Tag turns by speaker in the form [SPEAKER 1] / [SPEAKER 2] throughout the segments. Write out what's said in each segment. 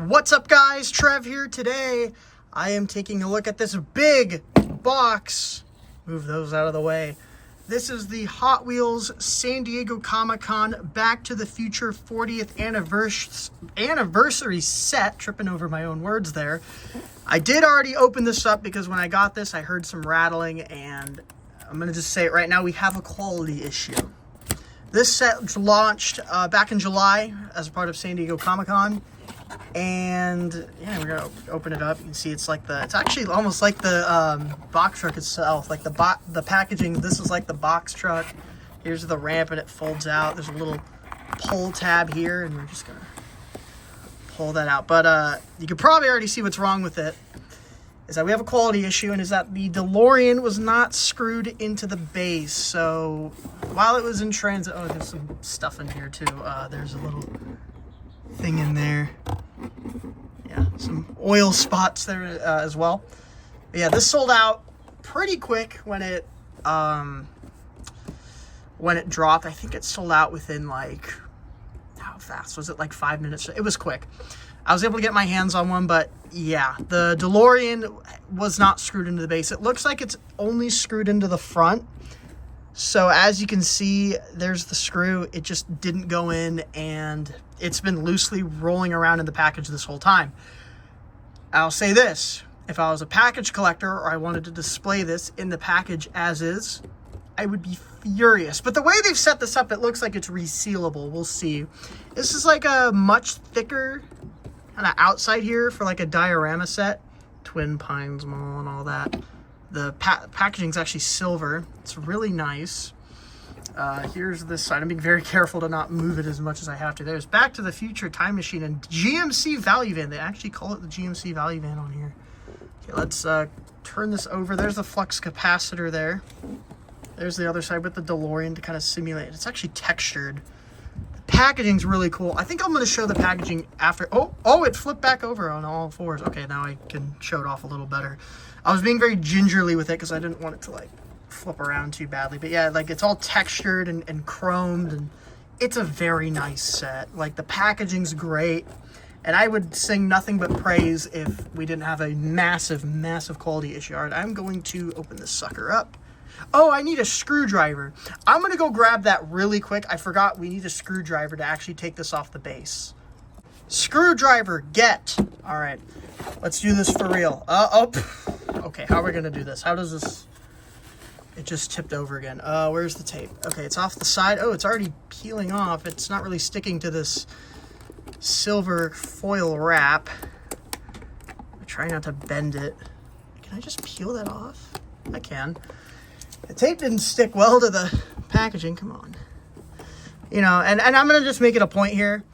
[SPEAKER 1] What's up, guys? Trev here. Today I am taking a look at this big box. Move those out of the way. This is the Hot Wheels San Diego Comic-Con Back to the Future 40th anniversary set. Tripping over my own words there. I did already open this up because when I got this I heard some rattling, and I'm going to just say it right now, we have a quality issue. This set launched back in July as a part of San Diego Comic-Con. And yeah, we're gonna open it up. You can see it's actually almost like the box truck itself, like the packaging. This is like the box truck. Here's the ramp, and it folds out. There's a little pull tab here, and we're just gonna pull that out. But you can probably already see what's wrong with it. Is that we have a quality issue, and is that the Delorean was not screwed into the base. So while it was in transit, oh, there's some stuff in here too. There's a little thing in there. Yeah, some oil spots there as well. But yeah, this sold out pretty quick when it dropped. I think it sold out within, like, how fast was it? Like 5 minutes. It was quick. I was able to get my hands on one, but yeah, the Delorean was not screwed into the base. It looks like it's only screwed into the front. So as you can see, there's the screw. It just didn't go in, and it's been loosely rolling around in the package this whole time. I'll say this. If I was a package collector or I wanted to display this in the package as is, I would be furious. But the way they've set this up, it looks like it's resealable. We'll see. This is like a much thicker kind of outside here for like a diorama set. Twin Pines Mall and all that. The packaging is actually silver. It's really nice. Here's this side. I'm being very careful to not move it as much as I have to. There's Back to the Future Time Machine and GMC Value Van. They actually call it the GMC Value Van on here. Okay, let's turn this over. There's the flux capacitor there. There's the other side with the DeLorean to kind of simulate it. It's actually textured. The packaging's really cool. I think I'm going to show the packaging after. Oh, it flipped back over on all fours. Okay, now I can show it off a little better. I was being very gingerly with it because I didn't want it to, like, flip around too badly. But yeah, like, it's all textured and chromed, and it's a very nice set. Like, the packaging's great, and I would sing nothing but praise if we didn't have a massive quality issue. All right, I'm going to open this sucker up. Oh, I need a screwdriver. I'm going to go grab that really quick. I forgot we need a screwdriver to actually take this off the base. Screwdriver, get. All right, let's do this for real. Okay, how are we going to do this? How does this... It just tipped over again. Where's the tape? Okay, it's off the side. Oh, it's already peeling off. It's not really sticking to this silver foil wrap. I'm trying not to bend it. Can I just peel that off? I can. The tape didn't stick well to the packaging. Come on. You know, and I'm going to just make it a point here.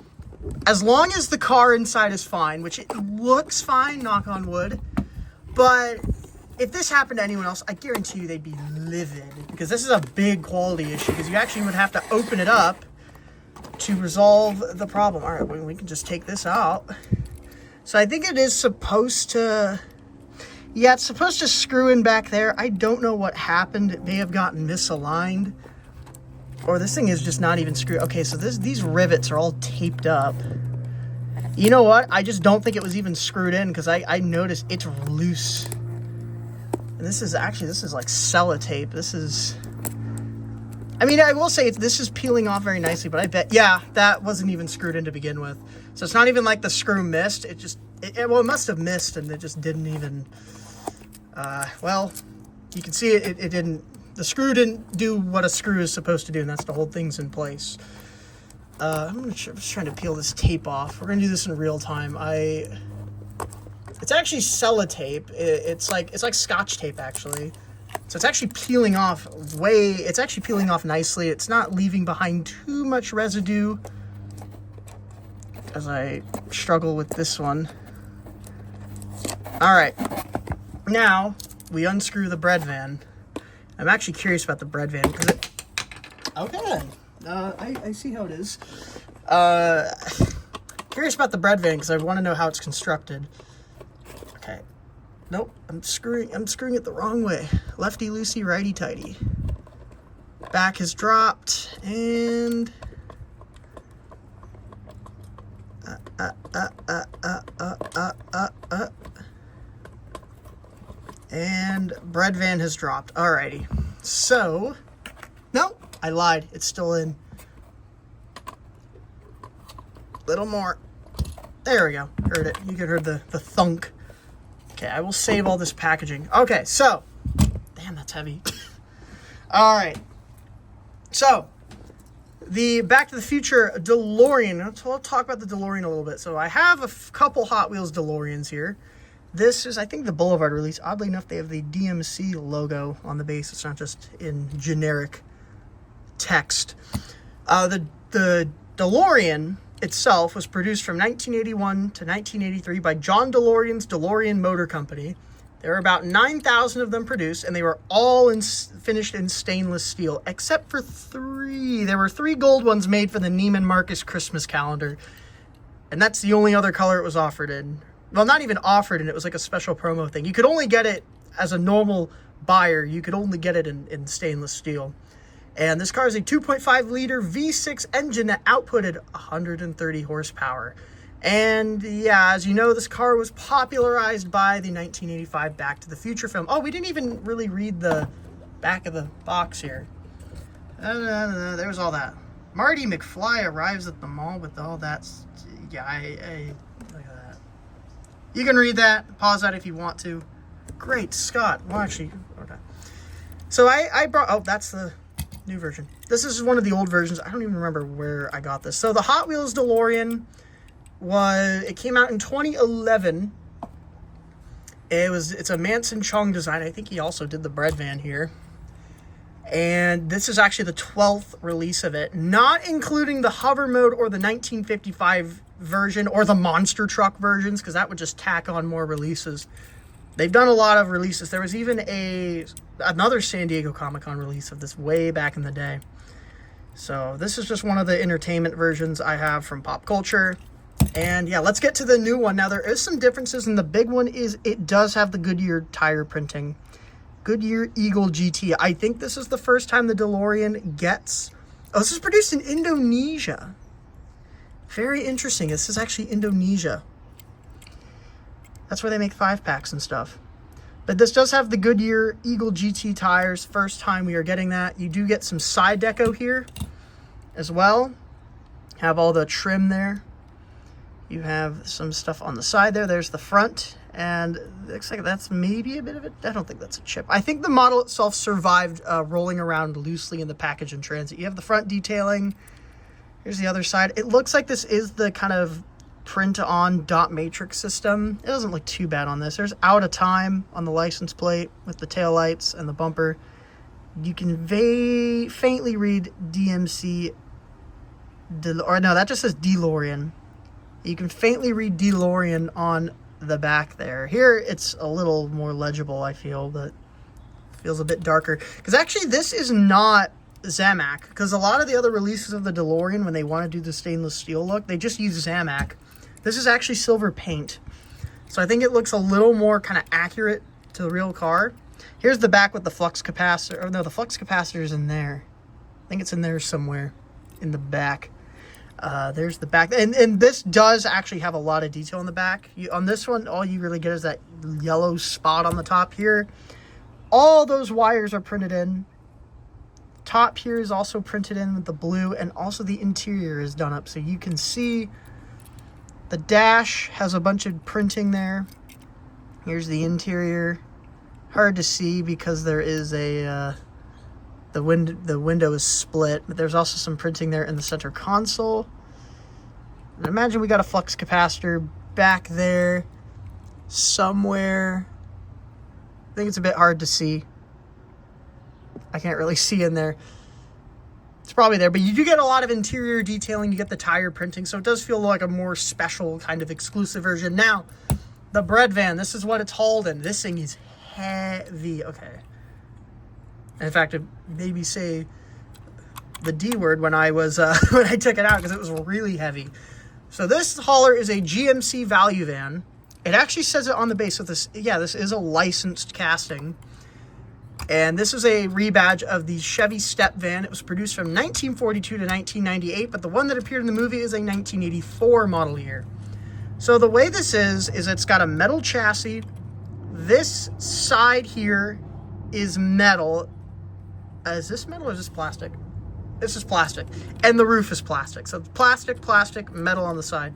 [SPEAKER 1] As long as the car inside is fine, which it looks fine, knock on wood, but if this happened to anyone else, I guarantee you they'd be livid, because this is a big quality issue, because you actually would have to open it up to resolve the problem. All right, we can just take this out. So I think it is supposed to, yeah, it's supposed to screw in back there. I don't know what happened. It may have gotten misaligned, or this thing is just not even screwed. Okay, so these rivets are all taped up. You know what? I just don't think it was even screwed in, because I noticed it's loose. And this is like sellotape. This is, I mean, I will say this is peeling off very nicely, but I bet, yeah, that wasn't even screwed in to begin with. So it's not even like the screw missed. It just, well, it must have missed, and it just didn't even, well, you can see it didn't, the screw didn't do what a screw is supposed to do, and that's to hold things in place. I'm just trying to peel this tape off. We're going to do this in real time. It's actually sellotape. It's like Scotch tape, actually. So it's actually peeling off it's actually peeling off nicely. It's not leaving behind too much residue, as I struggle with this one. All right, now we unscrew the bread van. I'm actually curious about the bread van, because okay, I see how it is. Curious about the bread van because I want to know how it's constructed. Okay, nope, I'm screwing it the wrong way. Lefty loosey, righty tighty. Back has dropped, and bread van has dropped. Alrighty. So, no, I lied. It's still in. Little more. There we go. Heard it. You could hear the thunk. Okay, I will save all this packaging. Okay, so. Damn, that's heavy. Alright. So, the Back to the Future DeLorean. I'll talk about the DeLorean a little bit. So, I have a couple Hot Wheels DeLoreans here. This is, I think, the Boulevard release. Oddly enough, they have the DMC logo on the base. It's not just in generic text. The DeLorean itself was produced from 1981 to 1983 by John DeLorean's DeLorean Motor Company. There were about 9,000 of them produced, and they were all finished in stainless steel, except for 3. There were 3 gold ones made for the Neiman Marcus Christmas calendar, and that's the only other color it was offered in. Well, not even offered in, it was like a special promo thing. You could only get it as a normal buyer. You could only get it in stainless steel. And this car is a 2.5-liter V6 engine that outputted 130 horsepower. And yeah, as you know, this car was popularized by the 1985 Back to the Future film. Oh, we didn't even really read the back of the box here. There's all that. Marty McFly arrives at the mall with all that. Yeah, look at that. You can read that. Pause that if you want to. Great Scott. Well, actually, okay. So I brought, oh, that's the new version. This is one of the old versions. I don't even remember where I got this. So the Hot Wheels DeLorean it came out in 2011. It's a Manson Chung design. I think he also did the bread van here. And this is actually the 12th release of it, not including the hover mode or the 1955 version or the monster truck versions, because that would just tack on more releases. They've done a lot of releases. There was even another San Diego Comic-Con release of this way back in the day. So this is just one of the entertainment versions I have from pop culture. And yeah, let's get to the new one. Now, there is some differences, and the big one is it does have the Goodyear tire printing. Goodyear Eagle GT. I think this is the first time the DeLorean gets... Oh, this is produced in Indonesia. Very interesting. This is actually Indonesia. That's where they make 5-packs and stuff. But this does have the Goodyear Eagle GT tires. First time we are getting that. You do get some side deco here as well. Have all the trim there. You have some stuff on the side there. There's the front. And it looks like that's maybe a bit of it. I don't think that's a chip. I think the model itself survived rolling around loosely in the package in transit. You have the front detailing. Here's the other side. It looks like this is the kind of print-on dot matrix system. It doesn't look too bad on this. There's out of time on the license plate with the taillights and the bumper. You can faintly read DMC, or no, that just says DeLorean. You can faintly read DeLorean on the back there. Here, it's a little more legible, I feel, but it feels a bit darker. Because actually, this is not Zamac, because a lot of the other releases of the DeLorean, when they want to do the stainless steel look, they just use Zamac. This is actually silver paint. So I think it looks a little more kind of accurate to the real car. Here's the back with the flux capacitor. Oh, no, the flux capacitor is in there. I think it's in there somewhere in the back. There's the back. And this does actually have a lot of detail in the back. On this one, all you really get is that yellow spot on the top here. All those wires are printed in. Top here is also printed in with the blue, and also the interior is done up. So you can see the dash has a bunch of printing there. Here's the interior. Hard to see because there is the window is split, but there's also some printing there in the center console. And imagine we got a flux capacitor back there somewhere. I think it's a bit hard to see. I can't really see in there. It's probably there, but you do get a lot of interior detailing. You get the tire printing, so it does feel like a more special kind of exclusive version. Now, the bread van, this is what it's hauled in. This thing is heavy. Okay. In fact, it made me say the D word when I was when I took it out, because it was really heavy. So this hauler is a GMC Value van. It actually says it on the base of this. Yeah, this is a licensed casting. And this is a rebadge of the Chevy Step van. It was produced from 1942 to 1998, but the one that appeared in the movie is a 1984 model year. So the way this is it's got a metal chassis. This side here is metal. Is this metal or is this plastic? This is plastic. And the roof is plastic. So plastic, metal on the side.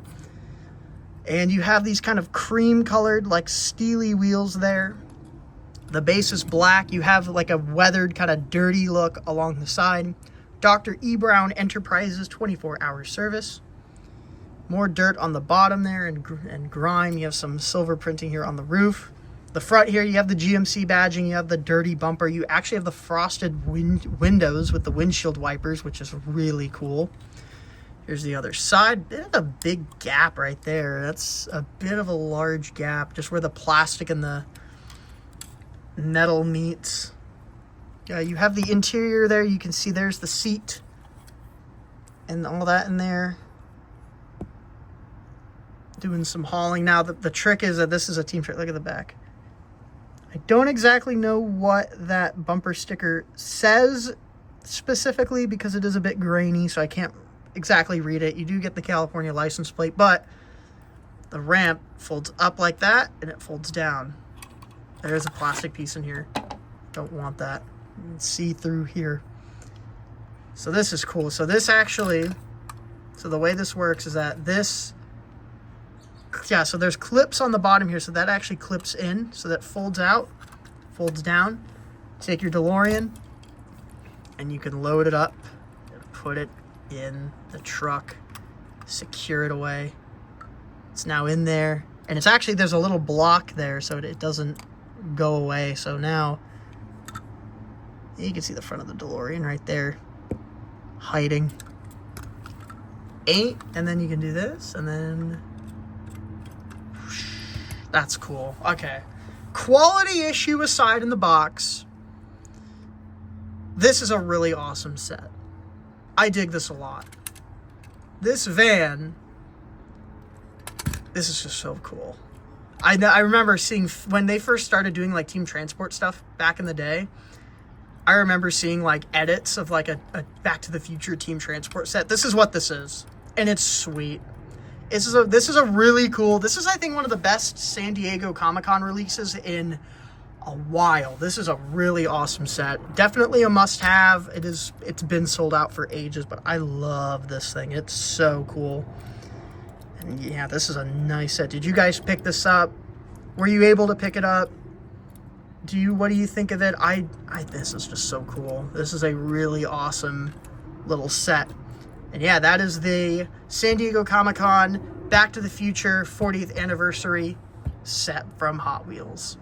[SPEAKER 1] And you have these kind of cream colored, like steely wheels there. The base is black. You have like a weathered, kind of dirty look along the side. Dr. E. Brown Enterprises 24-hour service. More dirt on the bottom there and grime. You have some silver printing here on the roof. The front here, you have the GMC badging. You have the dirty bumper. You actually have the frosted windows with the windshield wipers, which is really cool. Here's the other side. Bit of a big gap right there. That's a bit of a large gap, just where the plastic and the metal meets. You have the interior there. You can see there's the seat and all that in there. Doing some hauling. Now, the trick is that this is a team truck. Look at the back. I don't exactly know what that bumper sticker says specifically because it is a bit grainy, so I can't exactly read it. You do get the California license plate, but the ramp folds up like that and it folds down. There's a plastic piece in here. Don't want that. You can see through here. So this is cool. So this actually, so the way this works is that this, yeah, so there's clips on the bottom here, so that actually clips in, so that folds out, folds down. Take your DeLorean, and you can load it up, and put it in the truck, secure it away. It's now in there, and it's actually, there's a little block there, so it doesn't go away. So now, you can see the front of the DeLorean right there, hiding. 8, and then you can do this, and then... That's cool. Okay. Quality issue aside in the box, this is a really awesome set. I dig this a lot. This van, this is just so cool. I remember seeing, when they first started doing like team transport stuff back in the day, I remember seeing like edits of like a Back to the Future team transport set. This is what this is. And it's sweet. This is a really cool, this is, I think, one of the best San Diego Comic-Con releases in a while. This is a really awesome set. Definitely a must-have. It's been sold out for ages, but I love this thing. It's so cool. And yeah, this is a nice set. Did you guys pick this up? Were you able to pick it up? What do you think of it? This is just so cool. This is a really awesome little set. And yeah, that is the San Diego Comic-Con Back to the Future 40th anniversary set from Hot Wheels.